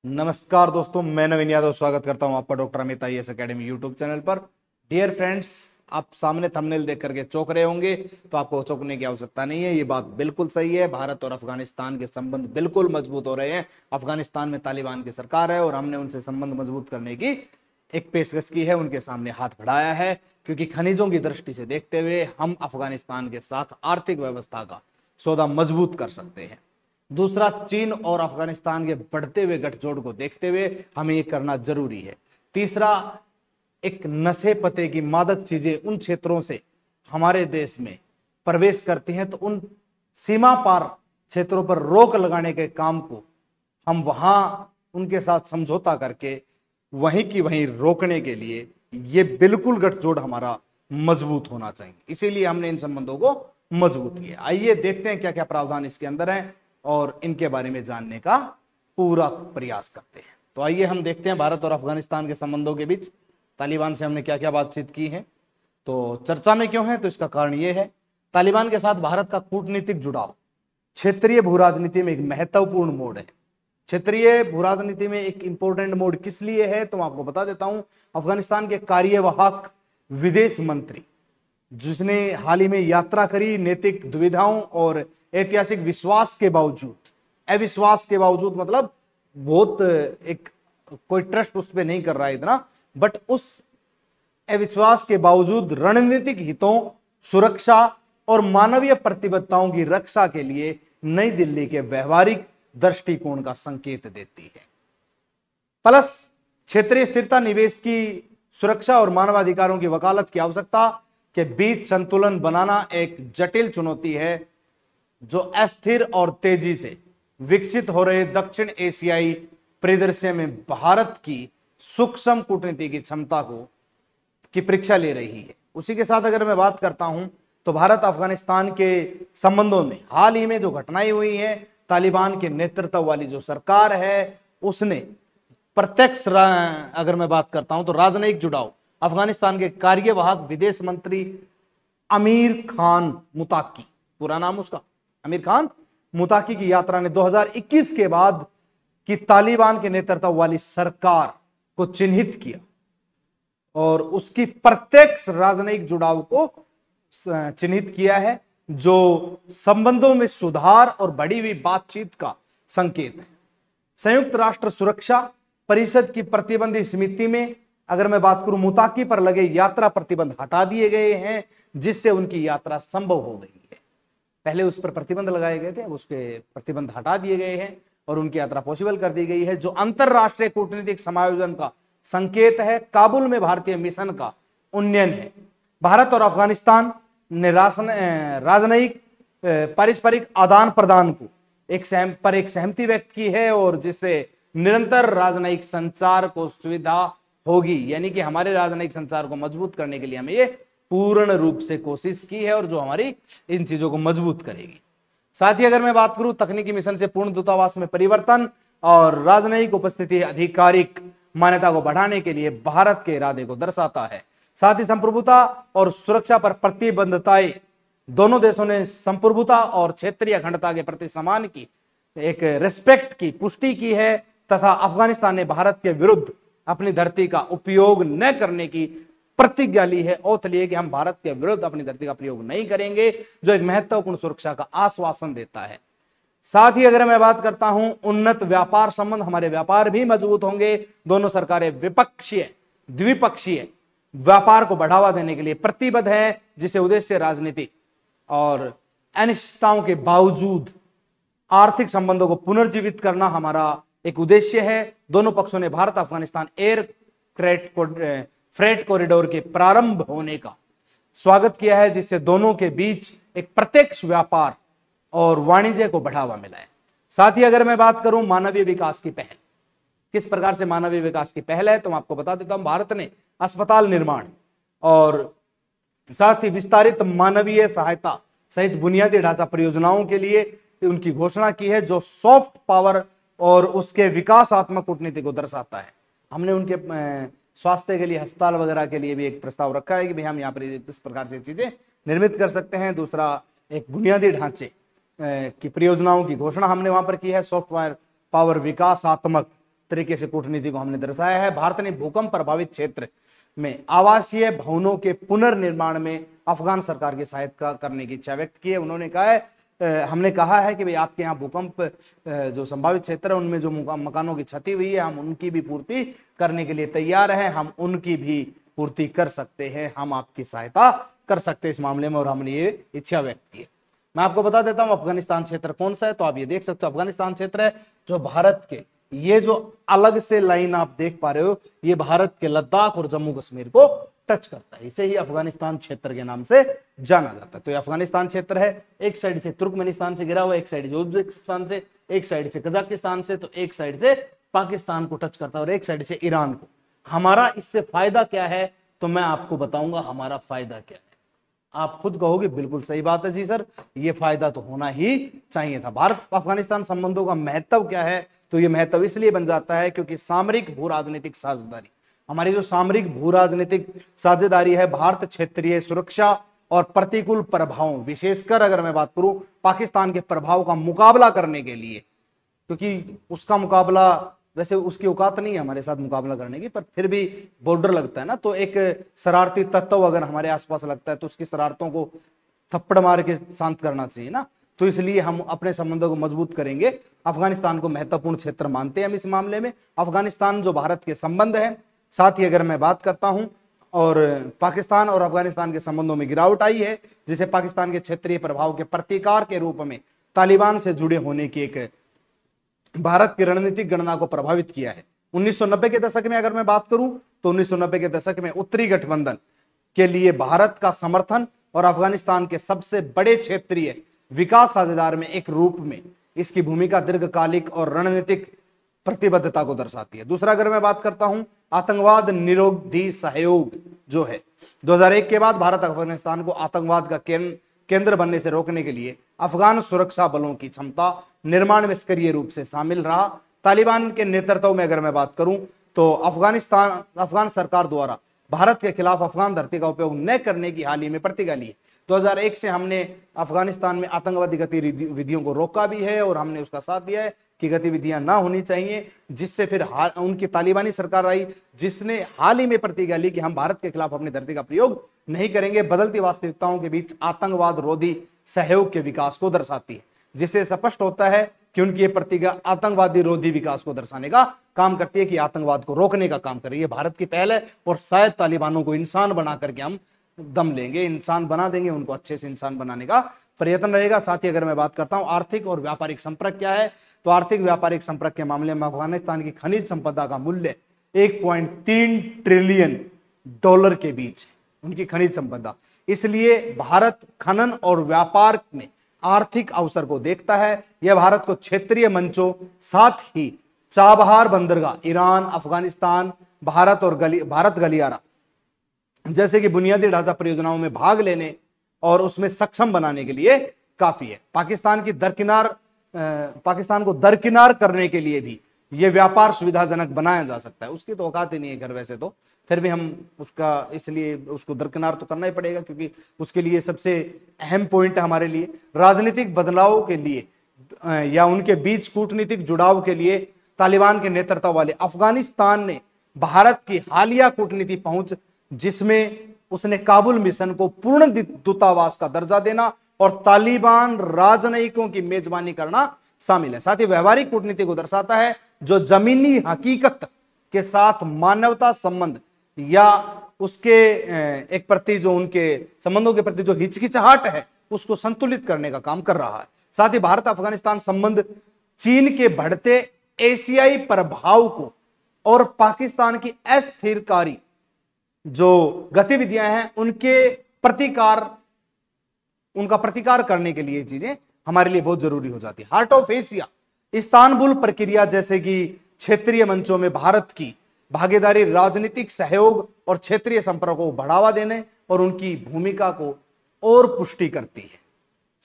नमस्कार दोस्तों, मैं नवीन यादव स्वागत करता हूं आपका doctor Amit IAS academy YouTube channel पर। डियर फ्रेंड्स, आप सामने थंबनेल देख करके चौंक रहे होंगे, तो आपको चौंकने की आवश्यकता नहीं है। ये बात बिल्कुल सही है। भारत और अफगानिस्तान के संबंध बिल्कुल मजबूत हो रहे हैं। अफगानिस्तान में तालिबान की सरकार है और हमने उनसे संबंध मजबूत करने की एक पेशकश की है, उनके सामने हाथ बढ़ाया है, क्योंकि खनिजों की दृष्टि से देखते हुए हम अफगानिस्तान के साथ आर्थिक व्यवस्था का सौदा मजबूत कर सकते हैं। दूसरा, चीन और अफगानिस्तान के बढ़ते हुए गठजोड़ को देखते हुए हमें ये करना जरूरी है। तीसरा, एक नशे पते की मादक चीजें उन क्षेत्रों से हमारे देश में प्रवेश करती हैं, तो उन सीमा पार क्षेत्रों पर रोक लगाने के काम को हम वहां उनके साथ समझौता करके वहीं की वहीं रोकने के लिए ये बिल्कुल गठजोड़ हमारा मजबूत होना चाहिए। इसीलिए हमने इन संबंधों को मजबूत किया। आइए देखते हैं क्या क्या प्रावधान इसके अंदर हैं और इनके बारे में जानने का पूरा प्रयास करते हैं। तो आइए हम देखते हैं भारत और अफगानिस्तान के संबंधों के बीच तालिबान से हमने क्या क्या बातचीत की है। तो चर्चा में क्यों है, तो इसका कारण यह है, तालिबान के साथ भारत का कूटनीतिक जुड़ाव क्षेत्रीय भू राजनीति में एक महत्वपूर्ण मोड़ है। क्षेत्रीय भू राजनीति में एक इंपॉर्टेंट मोड किस लिए है, तो मैं आपको बता देता हूं। अफगानिस्तान के कार्यवाहक विदेश मंत्री, जिसने हाल ही में यात्रा करी, नैतिक दुविधाओं और ऐतिहासिक विश्वास के बावजूद, अविश्वास के बावजूद, मतलब बहुत एक कोई ट्रस्ट उस पर नहीं कर रहा है इतना, बट उस अविश्वास के बावजूद रणनीतिक हितों, सुरक्षा और मानवीय प्रतिबद्धताओं की रक्षा के लिए नई दिल्ली के व्यवहारिक दृष्टिकोण का संकेत देती है। प्लस क्षेत्रीय स्थिरता, निवेश की सुरक्षा और मानवाधिकारों की वकालत की आवश्यकता के बीच संतुलन बनाना एक जटिल चुनौती है, जो अस्थिर और तेजी से विकसित हो रहे दक्षिण एशियाई परिदृश्य में भारत की सूक्ष्म कूटनीति की क्षमता की परीक्षा ले रही है। उसी के साथ अगर मैं बात करता हूं, तो भारत अफगानिस्तान के संबंधों में हाल ही में जो घटनाएं हुई हैं, तालिबान के नेतृत्व वाली जो सरकार है उसने प्रत्यक्ष, अगर मैं बात करता हूं तो राजनयिक जुड़ाव, अफगानिस्तान के कार्यवाहक विदेश मंत्री आमिर खान मुताकी, पूरा नाम उसका आमिर खान मुताकी की यात्रा ने 2021 के बाद की तालिबान के नेतृत्व वाली सरकार को चिन्हित किया और उसकी प्रत्यक्ष राजनयिक जुड़ाव को चिन्हित किया है, जो संबंधों में सुधार और बढ़ी हुई बातचीत का संकेत है। संयुक्त राष्ट्र सुरक्षा परिषद की प्रतिबंधित समिति में अगर मैं बात करूं, मुताकी पर लगे यात्रा प्रतिबंध हटा दिए गए हैं, जिससे उनकी यात्रा संभव हो गई है। पहले उस पर प्रतिबंध लगाए गए थे, उसके प्रतिबंध हटा दिए गए हैं और उनकी यात्रा पॉसिबल कर दी गई है, जो अंतरराष्ट्रीय कूटनीतिक समायोजन का संकेत है। काबुल में भारतीय मिशन का उन्नयन है। भारत और अफगानिस्तान ने राजनयिक पारस्परिक आदान प्रदान को एक सहमति व्यक्त की है, और जिससे निरंतर राजनयिक संचार को सुविधा होगी, यानी कि हमारे राजनयिक संचार को मजबूत करने के लिए हमें ये पूर्ण रूप से कोशिश की है, और जो हमारी इन चीजों को मजबूत करेगी। साथ ही अगर मैं बात करूं, तकनीकी मिशन से पूर्ण दूतावास में परिवर्तन और राजनयिक उपस्थिति आधिकारिक मान्यता को बढ़ाने के लिए भारत के इरादे को दर्शाता है। साथ ही संप्रभुता और सुरक्षा पर प्रतिबद्धताएं, दोनों देशों ने संप्रभुता और क्षेत्रीय अखंडता के प्रति सम्मान की एक रिस्पेक्ट की पुष्टि की है, तथा अफगानिस्तान ने भारत के विरुद्ध अपनी धरती का उपयोग न करने की प्रतिज्ञा ली है, ओथ ली है कि हम भारत के विरुद्ध अपनी धरती का प्रयोग नहीं करेंगे, जो एक महत्वपूर्ण सुरक्षा का आश्वासन देता है। साथ ही अगर मैं बात करता हूं, उन्नत व्यापार संबंध, हमारे व्यापार भी मजबूत होंगे। दोनों सरकारें द्विपक्षीय व्यापार को बढ़ावा देने के लिए प्रतिबद्ध है, जिसे उद्देश्य राजनीति और अनिश्चितताओं के बावजूद आर्थिक संबंधों को पुनर्जीवित करना हमारा एक उद्देश्य है। दोनों पक्षों ने Bharat Afghanistan air freight corridor के प्रारंभ होने का स्वागत किया है, जिससे दोनों के बीच एक प्रत्यक्ष व्यापार और वाणिज्य को बढ़ावा मिला है। साथ ही अगर मैं बात करूं मानवीय विकास की पहल, किस प्रकार से मानवीय विकास की पहल है, तो मैं आपको बता देता हूं। भारत ने अस्पताल निर्माण और साथ ही विस्तारित मानवीय सहायता सहित बुनियादी ढांचा परियोजनाओं के लिए उनकी घोषणा की है, जो सॉफ्ट पावर और उसके विकासात्मक कूटनीति को दर्शाता है। हमने उनके स्वास्थ्य के लिए, अस्पताल वगैरह के लिए भी एक प्रस्ताव रखा है कि भाई हम यहाँ पर इस प्रकार से चीजें निर्मित कर सकते हैं। दूसरा, एक बुनियादी ढांचे की परियोजनाओं की घोषणा हमने वहां पर की है, सॉफ्टवेयर पावर विकासात्मक तरीके से कूटनीति को हमने दर्शाया है। भारत ने भूकंप प्रभावित क्षेत्र में आवासीय भवनों के पुनर्निर्माण में अफगान सरकार की सहायता करने की इच्छा व्यक्त की है। उन्होंने कहा है, हमने कहा है कि भाई आपके यहाँ भूकंप जो संभावित क्षेत्र है उनमें जो मकानों की क्षति हुई है, हम उनकी भी पूर्ति करने के लिए तैयार हैं, हम उनकी भी पूर्ति कर सकते हैं, हम आपकी सहायता कर सकते हैं इस मामले में, और हमने ये इच्छा व्यक्त की है। मैं आपको बता देता हूं अफगानिस्तान क्षेत्र कौन सा है, तो आप ये देख सकते हो अफगानिस्तान क्षेत्र है जो भारत के, ये जो अलग से लाइन आप देख पा रहे हो, ये भारत के लद्दाख और जम्मू कश्मीर को टच करता है, इसे ही अफगानिस्तान क्षेत्र के नाम से जाना जाता है। तो ये अफगानिस्तान क्षेत्र है, एक साइड से तुर्कमेनिस्तान से घिरा हुआ, एक साइड से उज्बेकिस्तान से, एक साइड से कजाकिस्तान से, तो एक साइड से पाकिस्तान को टच करता है और एक साइड से ईरान को। हमारा इससे फायदा क्या है, तो मैं आपको बताऊंगा हमारा फायदा क्या है। आप खुद कहोगे बिल्कुल सही बात है जी सर, ये फायदा तो होना ही चाहिए था। भारत अफगानिस्तान संबंधों का महत्व क्या है, तो ये महत्व इसलिए बन जाता है क्योंकि सामरिक भू राजनीतिक साझेदारी, हमारी जो सामरिक भू राजनीतिक साझेदारी है, भारत क्षेत्रीय सुरक्षा और प्रतिकूल प्रभावों, विशेषकर अगर मैं बात करूं पाकिस्तान के प्रभाव का मुकाबला करने के लिए, क्योंकि उसका मुकाबला, वैसे उसकी औकात नहीं है हमारे साथ मुकाबला करने की, पर फिर भी बॉर्डर लगता है ना, तो एक शरारती तत्व अगर हमारे आसपास लगता है तो उसकी शरारतों को थप्पड़ मार के शांत करना चाहिए ना, तो इसलिए हम अपने संबंधों को मजबूत करेंगे। अफगानिस्तान को महत्वपूर्ण क्षेत्र मानते हैं हम इस मामले में। अफगानिस्तान जो भारत के संबंध है, साथ ही अगर मैं बात करता हूं, और पाकिस्तान और अफगानिस्तान के संबंधों में गिरावट आई है, जिसे पाकिस्तान के क्षेत्रीय प्रभाव के प्रतिकार के रूप में तालिबान से जुड़े होने की एक भारत की रणनीतिक गणना को प्रभावित किया है। 1990 के दशक में अगर मैं बात करूं, तो 1990 के दशक में उत्तरी गठबंधन के लिए भारत का समर्थन और अफगानिस्तान के सबसे बड़े क्षेत्रीय विकास साझेदार में एक रूप में इसकी भूमिका दीर्घकालिक और रणनीतिक प्रतिबद्धता को दर्शाती है। दूसरा अगर मैं बात करता हूं, आतंकवाद निरोधी सहयोग जो है, 2001 के बाद भारत अफगानिस्तान को आतंकवाद का केंद्र बनने से रोकने के लिए अफगान सुरक्षा बलों की क्षमता निर्माण में सक्रिय रूप से शामिल रहा। तालिबान के नेतृत्व में अगर मैं बात करूं, तो अफगान सरकार द्वारा भारत के खिलाफ अफगान धरती का उपयोग न करने की हाल ही में प्रतिज्ञा ली है। 2001 से हमने अफगानिस्तान में आतंकवादी गतिविधियों को रोका भी है और हमने उसका साथ दिया है कि गतिविधियां ना होनी चाहिए, जिससे फिर उनकी तालिबानी सरकार आई, जिसने हाल ही में प्रतिज्ञा ली कि हम भारत के खिलाफ अपनी धरती का प्रयोग नहीं करेंगे। बदलती वास्तविकताओं के बीच आतंकवाद रोधी सहयोग के विकास को दर्शाती है, जिससे स्पष्ट होता है कि उनकी ये प्रतिज्ञा आतंकवादी रोधी विकास को दर्शाने का काम करती है, कि आतंकवाद को रोकने का काम कर रही है। भारत की पहल है और शायद तालिबानों को इंसान बना करके हम दम लेंगे, इंसान बना देंगे, उनको अच्छे से इंसान बनाने का प्रयत्न रहेगा। साथ ही अगर मैं बात करता हूं आर्थिक और व्यापारिक संपर्क क्या है, तो आर्थिक व्यापारिक संपर्क के मामले में अफगानिस्तान की खनिज संपदा का मूल्य 1.3 ट्रिलियन डॉलर के बीच है, उनकी खनिज संपदा। इसलिए भारत खनन और व्यापार में आर्थिक अवसर को देखता है। यह भारत को क्षेत्रीय मंचों, साथ ही चाबहार बंदरगाह, ईरान, अफगानिस्तान, भारत गलियारा जैसे कि बुनियादी ढांचा परियोजनाओं में भाग लेने और उसमें सक्षम बनाने के लिए काफी है। पाकिस्तान को दरकिनार करने के लिए भी यह व्यापार सुविधाजनक बनाया जा सकता है। उसकी तो औकात ही नहीं है घर वैसे तो, फिर भी हम उसका, इसलिए उसको दरकिनार तो करना ही पड़ेगा, क्योंकि उसके लिए सबसे अहम पॉइंट है हमारे लिए राजनीतिक बदलाव के लिए या उनके बीच कूटनीतिक जुड़ाव के लिए तालिबान के नेतृत्व वाले अफगानिस्तान ने भारत की हालिया कूटनीति पहुंच, जिसमें उसने काबुल मिशन को पूर्ण दूतावास का दर्जा देना और तालिबान राजनयिकों की मेजबानी करना शामिल है। साथ ही व्यवहारिक कूटनीति को दर्शाता है जो जमीनी हकीकत के साथ मानवता संबंध या उसके एक प्रति जो उनके संबंधों के प्रति जो हिचकिचाहट है उसको संतुलित करने का काम कर रहा है। साथ ही भारत अफगानिस्तान संबंध चीन के बढ़ते एशियाई प्रभाव को और पाकिस्तान की अस्थिरकारी जो गतिविधियां हैं उनका प्रतिकार करने के लिए चीजें हमारे लिए बहुत जरूरी हो जाती है। हार्ट ऑफ एशिया, इस्तांबुल प्रक्रिया जैसे कि क्षेत्रीय मंचों में भारत की भागीदारी राजनीतिक सहयोग और क्षेत्रीय संपर्कों को बढ़ावा देने और उनकी भूमिका को और पुष्टि करती है।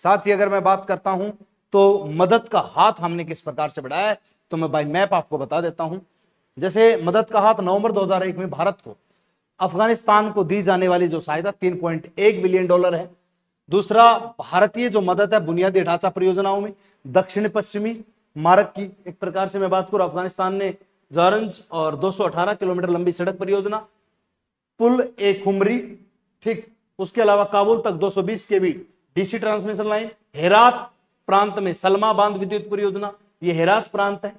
साथ ही अगर मैं बात करता हूं तो मदद का हाथ हमने किस प्रकार से बढ़ाया है, तो मैं बाय मैप आपको बता देता हूं। जैसे मदद का हाथ नवंबर 2001 में भारत को अफगानिस्तान को दी जाने वाली जो सहायता 3.1 बिलियन डॉलर है। दूसरा, भारतीय जो मदद है बुनियादी ढांचा परियोजनाओं में दक्षिण पश्चिमी मार्ग की एक प्रकार से मैं बात करूं, अफगानिस्तान ने जॉरेंज और 218 किलोमीटर लंबी सड़क परियोजना, पुल ए खुमरी, ठीक। उसके अलावा काबुल तक 220 केवी डीसी ट्रांसमिशन लाइन, हेरात प्रांत में सलमा बांध विद्युत परियोजना, ये हेरात प्रांत है,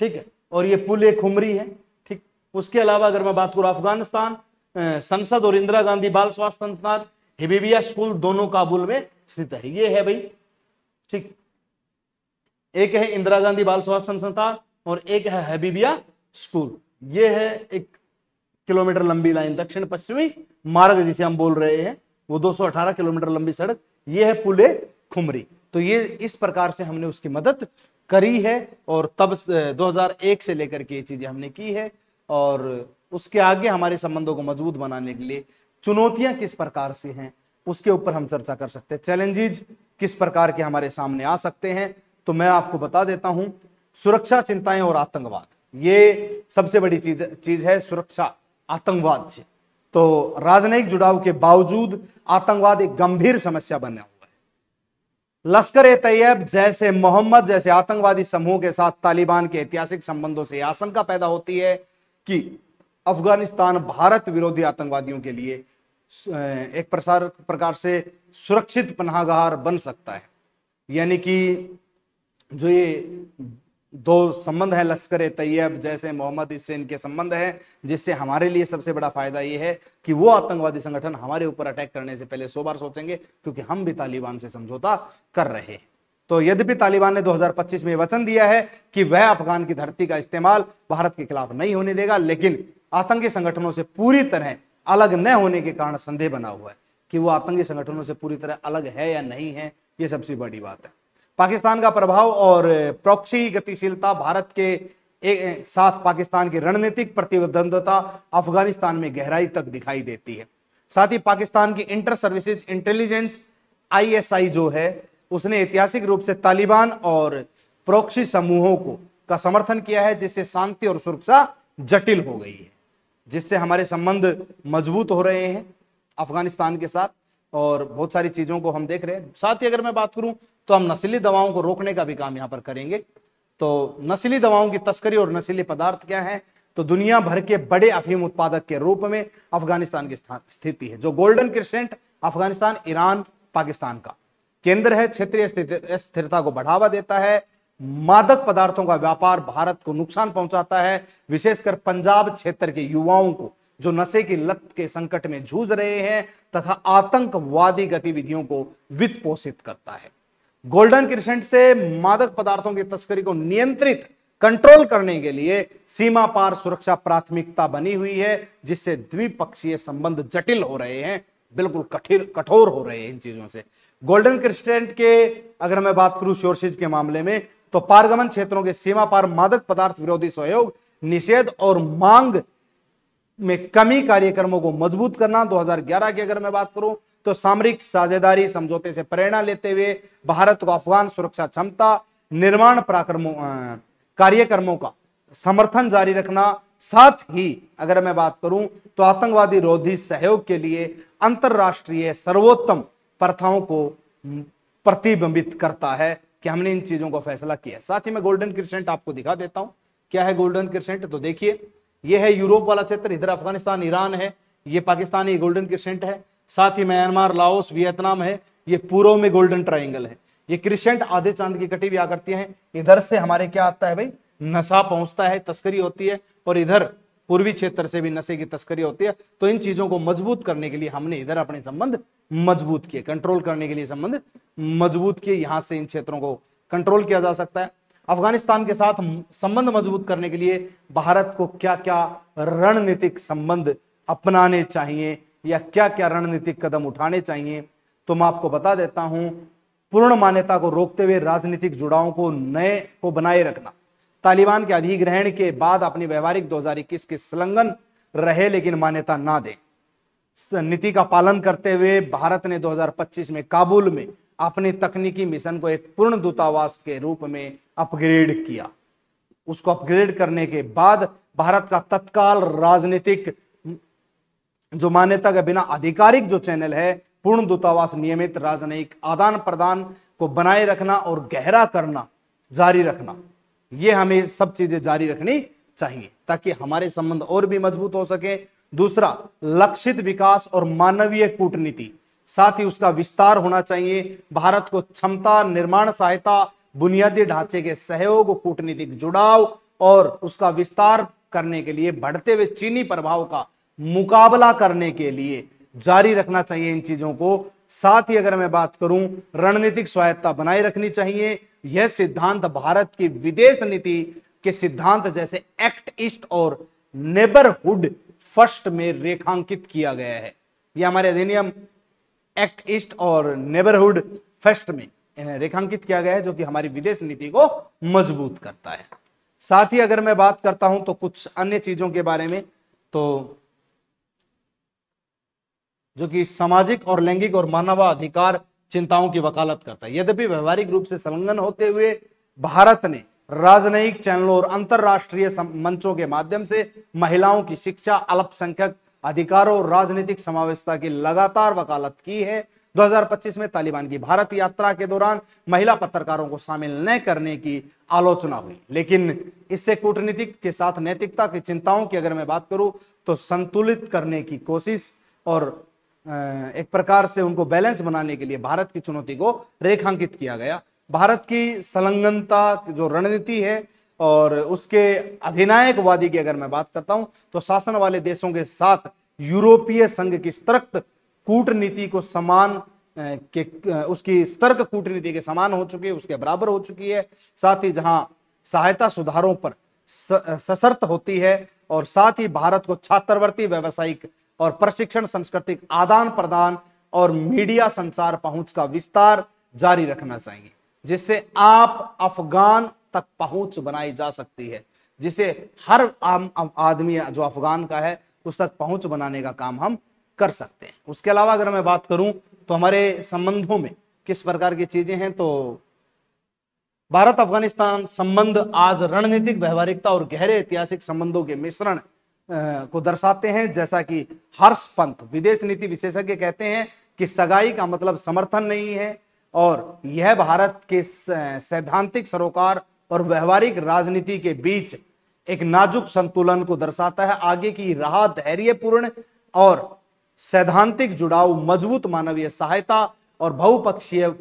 ठीक है, और ये पुल ए खुमरी है, ठीक। उसके अलावा अगर मैं बात करूं अफगानिस्तान संसद और इंदिरा गांधी बाल स्वास्थ्य संस्थान, हिबीबिया स्कूल दोनों काबुल में स्थित है। ये है भाई, ठीक, एक है इंदिरा गांधी बाल स्वास्थ्य संस्थान और एक है हबीबिया स्कूल। ये है 1 किलोमीटर लंबी लाइन, दक्षिण पश्चिमी मार्ग जिसे हम बोल रहे हैं, वो 218 किलोमीटर लंबी सड़क, ये है पुल ए खुमरी। तो ये इस प्रकार से हमने उसकी मदद करी है और तब 2001 से लेकर के ये चीजें हमने की है। और उसके आगे हमारे संबंधों को मजबूत बनाने के लिए चुनौतियां किस प्रकार से हैं उसके ऊपर हम चर्चा कर सकते हैं, चैलेंजेस किस प्रकार के हमारे सामने आ सकते हैं। तो मैं आपको बता देता हूं, सुरक्षा चिंताएं और आतंकवाद, ये सबसे बड़ी चीज है, सुरक्षा आतंकवाद से। तो राजनयिक जुड़ाव के बावजूद आतंकवाद एक गंभीर समस्या बना हुआ है। लश्कर ए तैयब जैसे मोहम्मद जैसे आतंकवादी समूह के साथ तालिबान के ऐतिहासिक संबंधों से आशंका पैदा होती है कि अफगानिस्तान भारत विरोधी आतंकवादियों के लिए एक प्रकार से सुरक्षित पनाहगार बन सकता है। यानी कि जो ये दो संबंध है, लश्कर ए तैयब जैसे मोहम्मद इससे इनके संबंध है, जिससे हमारे लिए सबसे बड़ा फायदा ये है कि वो आतंकवादी संगठन हमारे ऊपर अटैक करने से पहले 100 बार सोचेंगे, क्योंकि हम भी तालिबान से समझौता कर रहे हैं। तो यद्यपि तालिबान ने 2025 में वचन दिया है कि वह अफगान की धरती का इस्तेमाल भारत के खिलाफ नहीं होने देगा, लेकिन आतंकी संगठनों से पूरी तरह अलग न होने के कारण संदेह बना हुआ है कि वो आतंकी संगठनों से पूरी तरह अलग है या नहीं है। ये सबसे बड़ी बात है। पाकिस्तान का प्रभाव और प्रॉक्सी गतिशीलता, भारत के साथ पाकिस्तान की रणनीतिक प्रतिबद्धता अफगानिस्तान में गहराई तक दिखाई देती है। साथ ही पाकिस्तान की इंटर सर्विसेज इंटेलिजेंस ISI जो है, उसने ऐतिहासिक रूप से तालिबान और प्रॉक्सी समूहों का समर्थन किया है, जिससे शांति और सुरक्षा जटिल हो गई है, जिससे हमारे संबंध मजबूत हो रहे हैं अफगानिस्तान के साथ और बहुत सारी चीजों को हम देख रहे हैं। साथ ही अगर मैं बात करूं तो हम नशीली दवाओं को रोकने का भी काम यहां पर करेंगे। तो नशीली दवाओं की तस्करी और नशीले पदार्थ क्या है, तो दुनिया भर के बड़े अफीम उत्पादक के रूप में अफगानिस्तान की स्थिति है। जो golden crescent Afghanistan, Iran, Pakistan का केंद्र है, क्षेत्रीय स्थिरता को बढ़ावा देता है। मादक पदार्थों का व्यापार भारत को नुकसान पहुंचाता है, विशेषकर पंजाब क्षेत्र के युवाओं को जो नशे की लत के संकट में जूझ रहे हैं तथा आतंकवादी गतिविधियों को वित्त पोषित करता है। गोल्डन क्रिसेंट से मादक पदार्थों की तस्करी को नियंत्रित कंट्रोल करने के लिए सीमा पार सुरक्षा प्राथमिकता बनी हुई है, जिससे द्विपक्षीय संबंध जटिल हो रहे हैं, बिल्कुल कठोर हो रहे हैं इन चीजों से। गोल्डन क्रिसेंट के अगर मैं बात करूं सोर्सेज के मामले में, तो पारगमन क्षेत्रों के सीमा पार मादक पदार्थ विरोधी सहयोग, निषेध और मांग में कमी कार्यक्रमों को मजबूत करना। 2011 की अगर मैं बात करूं तो सामरिक साझेदारी समझौते से प्रेरणा लेते हुए भारत को अफगान सुरक्षा क्षमता निर्माण कार्यक्रमों का समर्थन जारी रखना। साथ ही अगर मैं बात करूं तो आतंकवादी रोधी सहयोग के लिए अंतरराष्ट्रीय सर्वोत्तम प्रथाओं को प्रतिबिंबित करता है कि हमने इन चीजों को फैसला किया। साथ ही मैं गोल्डन क्रिसेंट आपको दिखा देता हूं, क्या है गोल्डन क्रिसेंट। तो देखिए, ये है यूरोप वाला क्षेत्र, इधर अफगानिस्तान, ईरान है, ये पाकिस्तान, ये गोल्डन क्रिसेंट है। साथ ही म्यांमार, लाओस, वियतनाम है, ये पूर्व में गोल्डन ट्रायंगल है। ये क्रिसेंट आधे चांद की कटी हुई आकृतियां हैं। इधर से हमारे क्या आता है भाई, नशा पहुंचता है, तस्करी होती है, और इधर पूर्वी क्षेत्र से भी नशे की तस्करी होती है। तो इन चीजों को मजबूत करने के लिए हमने इधर अपने संबंध मजबूत किए, कंट्रोल करने के लिए संबंध मजबूत किए, यहां से इन क्षेत्रों को कंट्रोल किया जा सकता है। अफगानिस्तान के साथ संबंध मजबूत करने के लिए भारत को क्या क्या रणनीतिक संबंध अपनाने चाहिए या क्या क्या रणनीतिक कदम उठाने चाहिए, तो मैं आपको बता देता हूं। पूर्ण मान्यता को रोकते हुए राजनीतिक जुड़ावों को बनाए रखना। तालिबान के अधिग्रहण के बाद अपनी व्यवहारिक 2021 के संलग्न रहे, लेकिन मान्यता ना दे नीति का पालन करते हुए भारत ने 2025 में काबुल में अपने तकनीकी मिशन को एक पूर्ण दूतावास के रूप में अपग्रेड किया। उसको अपग्रेड करने के बाद भारत का तत्काल राजनीतिक जो मान्यता के बिना आधिकारिक जो चैनल है पूर्ण दूतावास, नियमित राजनयिक आदान प्रदान को बनाए रखना और गहरा करना, जारी रखना, ये हमें सब चीजें जारी रखनी चाहिए ताकि हमारे संबंध और भी मजबूत हो सके। दूसरा, लक्षित विकास और मानवीय कूटनीति, साथ ही उसका विस्तार होना चाहिए। भारत को क्षमता निर्माण सहायता, बुनियादी ढांचे के सहयोग, कूटनीतिक जुड़ाव और उसका विस्तार करने के लिए बढ़ते हुए चीनी प्रभाव का मुकाबला करने के लिए जारी रखना चाहिए इन चीजों को। साथ ही अगर मैं बात करूं, रणनीतिक स्वायत्ता बनाए रखनी चाहिए। यह सिद्धांत भारत की विदेश नीति के सिद्धांत जैसे एक्ट ईस्ट और नेबरहुड फर्स्ट में रेखांकित किया गया है। यह हमारे अधिनियम एक्ट ईस्ट और नेबरहुड फर्स्ट में रेखांकित किया गया है, जो कि हमारी विदेश नीति को मजबूत करता है। साथ ही अगर मैं बात करता हूं तो कुछ अन्य चीजों के बारे में, तो जो कि सामाजिक और लैंगिक और मानवाधिकार चिंताओं की वकालत करता है। यद्यपि व्यवहारिक रूप से संलग्न होते हुए भारत ने राजनयिक चैनलों और अंतरराष्ट्रीय मंचों के माध्यम से महिलाओं की शिक्षा, अल्पसंख्यक अधिकारों और राजनीतिक समावेशता की लगातार वकालत की है। 2025 में तालिबान की भारत यात्रा के दौरान महिला पत्रकारों को शामिल न करने की आलोचना हुई, लेकिन इससे कूटनीतिक के साथ नैतिकता की चिंताओं की अगर मैं बात करूं तो संतुलित करने की कोशिश और एक प्रकार से उनको बैलेंस बनाने के लिए भारत की चुनौती को रेखांकित किया गया। भारत की संलग्नता जो रणनीति है और उसके अधिनायकवादी की अगर मैं बात करता हूं तो शासन वाले देशों के साथ यूरोपीय संघ की सतर्क कूटनीति को समान उसकी सतर्क कूटनीति के समान हो चुकी है, उसके बराबर हो चुकी है। साथ ही जहां सहायता सुधारों पर सशर्त होती है और साथ ही भारत को छात्रवृत्ति, व्यावसायिक और प्रशिक्षण, सांस्कृतिक आदान प्रदान और मीडिया संचार पहुंच का विस्तार जारी रखना चाहिए, जिससे आप अफगान तक पहुंच बनाई जा सकती है, जिसे हर आम आदमी जो अफगान का है उस तक पहुंच बनाने का काम हम कर सकते हैं। उसके अलावा अगर मैं बात करूं तो हमारे संबंधों में किस प्रकार की चीजें हैं, तो भारत अफगानिस्तान संबंध आज रणनीतिक व्यवहारिकता और गहरे ऐतिहासिक संबंधों के मिश्रण को दर्शाते हैं। जैसा कि हर्ष पंत, विदेश नीति विशेषज्ञ, कहते हैं कि सगाई का मतलब समर्थन नहीं है और यह भारत के सैद्धांतिक सरोकार और व्यवहारिक राजनीति के बीच एक नाजुक संतुलन को दर्शाता है। आगे की राह धैर्यपूर्ण और सैद्धांतिक जुड़ाव, मजबूत मानवीय सहायता और बहुपक्षीय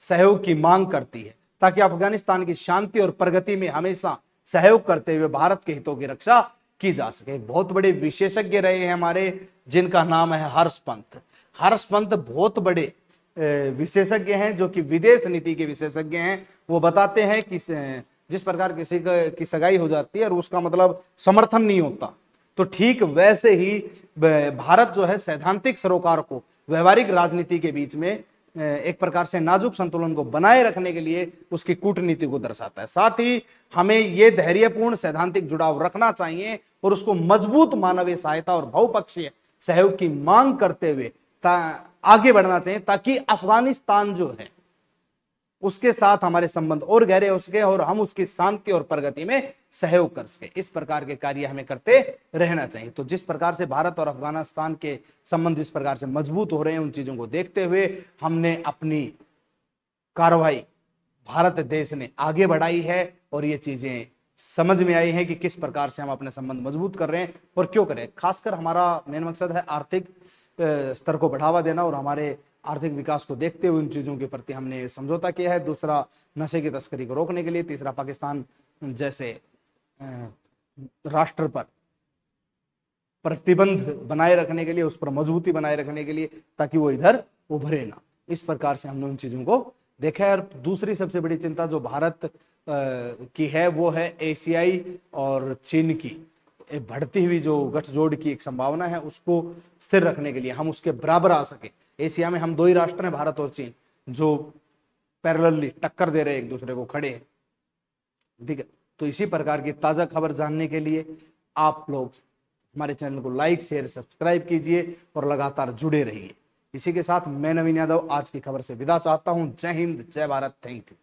सहयोग की मांग करती है, ताकि अफगानिस्तान की शांति और प्रगति में हमेशा सहयोग करते हुए भारत के हितों की रक्षा की जा सके। बहुत बड़े विशेषज्ञ रहे हैं हमारे, जिनका नाम है हर्ष पंत। हर्ष पंत बहुत बड़े विशेषज्ञ हैं, जो कि विदेश नीति के विशेषज्ञ हैं। वो बताते हैं कि जिस प्रकार किसी की सगाई हो जाती है और उसका मतलब समर्थन नहीं होता, तो ठीक वैसे ही भारत जो है सैद्धांतिक सरोकार को व्यवहारिक राजनीति के बीच में एक प्रकार से नाजुक संतुलन को बनाए रखने के लिए उसकी कूटनीति को दर्शाता है। साथ ही हमें यह धैर्यपूर्ण सैद्धांतिक जुड़ाव रखना चाहिए और उसको मजबूत मानवीय सहायता और बहुपक्षीय सहयोग की मांग करते हुए आगे बढ़ना चाहिए, ताकि अफगानिस्तान जो है उसके साथ हमारे संबंध और गहरे हो सके और हम उसकी शांति और प्रगति में सहयोग कर सके। इस प्रकार के कार्य हमें करते रहना चाहिए। तो जिस प्रकार से भारत और अफगानिस्तान के संबंध जिस प्रकार से मजबूत हो रहे हैं, उन चीजों को देखते हुए हमने अपनी कार्रवाई भारत देश ने आगे बढ़ाई है और ये चीजें समझ में आई है कि किस प्रकार से हम अपने संबंध मजबूत कर रहे हैं और क्यों करें। खासकर हमारा मेन मकसद है आर्थिक स्तर को बढ़ावा देना और हमारे आर्थिक विकास को देखते हुए उन चीजों के प्रति हमने समझौता किया है। दूसरा, नशे की तस्करी को रोकने के लिए। तीसरा, पाकिस्तान जैसे राष्ट्र पर प्रतिबंध बनाए रखने के लिए, उस पर मजबूती बनाए रखने के लिए, ताकि वो इधर उभरे ना। इस प्रकार से हमने उन चीजों को देखा है। और दूसरी सबसे बड़ी चिंता जो भारत की है वो है एशियाई और चीन की बढ़ती हुई जो गठजोड़ की एक संभावना है, उसको स्थिर रखने के लिए हम उसके बराबर आ सके। एशिया में हम दो ही राष्ट्र हैं, भारत और चीन, जो पैरेलली टक्कर दे रहे एक दूसरे को, खड़े हैं। ठीक है, तो इसी प्रकार की ताजा खबर जानने के लिए आप लोग हमारे चैनल को लाइक, शेयर, सब्सक्राइब कीजिए और लगातार जुड़े रहिए। इसी के साथ मैं नवीन यादव आज की खबर से विदा चाहता हूं। जय हिंद, जय भारत, थैंक यू।